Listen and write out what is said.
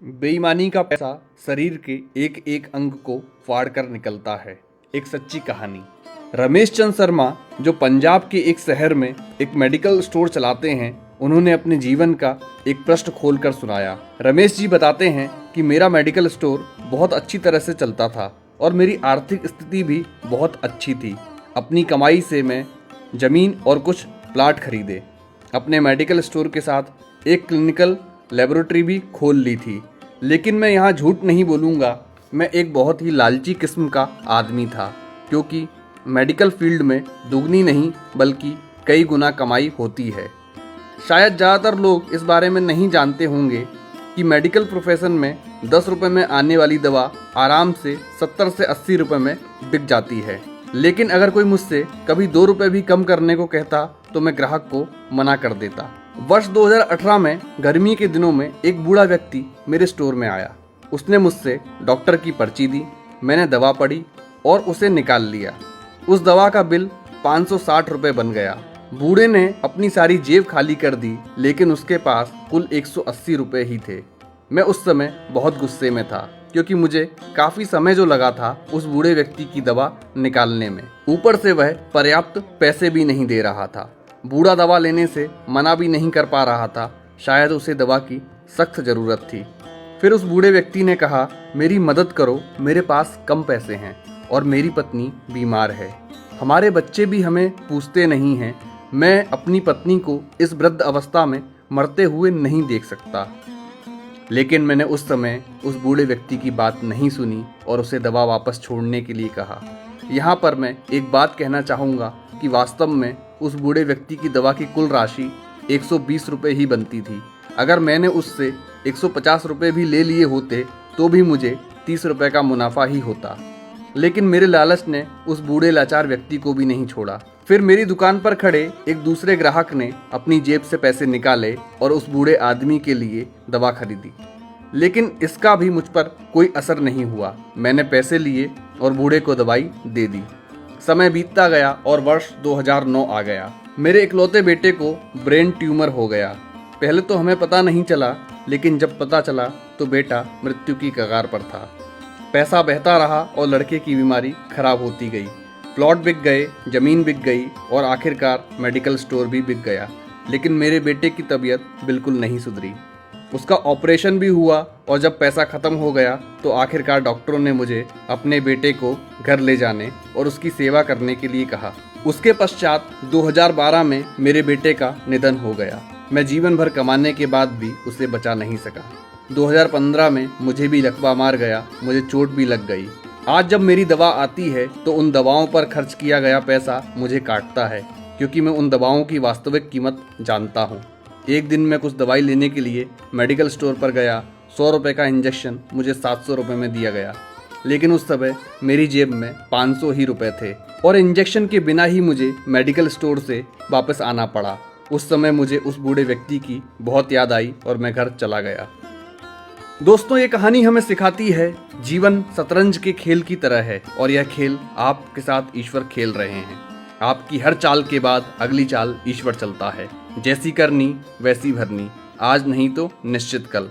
बेईमानी का पैसा शरीर के एक एक अंग को फाड़ कर निकलता है। एक सच्ची कहानी। रमेश चंद्र शर्मा, जो पंजाब के एक शहर में एक मेडिकल स्टोर चलाते हैं, उन्होंने अपने जीवन का एक पृष्ठ खोल कर सुनाया। रमेश जी बताते हैं कि मेरा मेडिकल स्टोर बहुत अच्छी तरह से चलता था और मेरी आर्थिक स्थिति भी बहुत अच्छी थी। अपनी कमाई से मैं ज़मीन और कुछ प्लाट खरीदे। अपने मेडिकल स्टोर के साथ एक क्लिनिकल लेबोरेटरी भी खोल ली थी। लेकिन मैं यहाँ झूठ नहीं बोलूँगा, मैं एक बहुत ही लालची किस्म का आदमी था, क्योंकि मेडिकल फील्ड में दुगनी नहीं बल्कि कई गुना कमाई होती है। शायद ज़्यादातर लोग इस बारे में नहीं जानते होंगे कि मेडिकल प्रोफेशन में 10 रुपये में आने वाली दवा आराम से 70 से 80 रुपये में बिक जाती है। लेकिन अगर कोई मुझसे कभी 2 रुपये भी कम करने को कहता तो मैं ग्राहक को मना कर देता। वर्ष 2018 में गर्मी के दिनों में एक बूढ़ा व्यक्ति मेरे स्टोर में आया। उसने मुझसे डॉक्टर की पर्ची दी, मैंने दवा पढ़ी और उसे निकाल लिया। उस दवा का बिल 560 रुपये बन गया। बूढ़े ने अपनी सारी जेब खाली कर दी, लेकिन उसके पास कुल 180 रुपये ही थे। मैं उस समय बहुत गुस्से में था, क्योंकि मुझे काफ़ी समय जो लगा था उस बूढ़े व्यक्ति की दवा निकालने में। ऊपर से वह पर्याप्त पैसे भी नहीं दे रहा था। बूढ़ा दवा लेने से मना भी नहीं कर पा रहा था, शायद उसे दवा की सख्त ज़रूरत थी। फिर उस बूढ़े व्यक्ति ने कहा, मेरी मदद करो, मेरे पास कम पैसे हैं और मेरी पत्नी बीमार है। हमारे बच्चे भी हमें पूछते नहीं हैं। मैं अपनी पत्नी को इस वृद्ध अवस्था में मरते हुए नहीं देख सकता। लेकिन मैंने उस समय उस बूढ़े व्यक्ति की बात नहीं सुनी और उसे दवा वापस छोड़ने के लिए कहा। यहाँ पर मैं एक बात कहना चाहूँगा कि वास्तव में उस बूढ़े व्यक्ति की दवा की कुल राशि 120 रुपये ही बनती थी। अगर मैंने उससे 150 रुपये भी ले लिए होते तो भी मुझे 30 रुपये का मुनाफा ही होता। लेकिन मेरे लालच ने उस बूढ़े लाचार व्यक्ति को भी नहीं छोड़ा। फिर मेरी दुकान पर खड़े एक दूसरे ग्राहक ने अपनी जेब से पैसे निकाले और उस बूढ़े आदमी के लिए दवा खरीदी। लेकिन इसका भी मुझ पर कोई असर नहीं हुआ। मैंने पैसे लिए और बूढ़े को दवाई दे दी। समय बीतता गया और वर्ष 2009 आ गया। मेरे इकलौते बेटे को ब्रेन ट्यूमर हो गया। पहले तो हमें पता नहीं चला, लेकिन जब पता चला तो बेटा मृत्यु की कगार पर था। पैसा बहता रहा और लड़के की बीमारी खराब होती गई। प्लॉट बिक गए, ज़मीन बिक गई और आखिरकार मेडिकल स्टोर भी बिक गया। लेकिन मेरे बेटे की तबीयत बिल्कुल नहीं सुधरी। उसका ऑपरेशन भी हुआ और जब पैसा ख़त्म हो गया तो आखिरकार डॉक्टरों ने मुझे अपने बेटे को घर ले जाने और उसकी सेवा करने के लिए कहा। उसके पश्चात 2012 में मेरे बेटे का निधन हो गया। मैं जीवन भर कमाने के बाद भी उसे बचा नहीं सका। 2015 में मुझे भी लकवा मार गया, मुझे चोट भी लग गई। आज जब मेरी दवा आती है तो उन दवाओं पर खर्च किया गया पैसा मुझे काटता है, क्योंकि मैं उन दवाओं की वास्तविक कीमत जानता हूँ। एक दिन मैं कुछ दवाई लेने के लिए मेडिकल स्टोर पर गया। 100 रुपये का इंजेक्शन मुझे 700 रुपये में दिया गया, लेकिन उस समय मेरी जेब में 500 ही रुपये थे और इंजेक्शन के बिना ही मुझे मेडिकल स्टोर से वापस आना पड़ा। उस समय मुझे उस बूढ़े व्यक्ति की बहुत याद आई और मैं घर चला गया। दोस्तों, ये कहानी हमें सिखाती है जीवन शतरंज के खेल की तरह है और यह खेल आपके साथ ईश्वर खेल रहे हैं। आपकी हर चाल के बाद अगली चाल ईश्वर चलता है। जैसी करनी वैसी भरनी, आज नहीं तो निश्चित कल।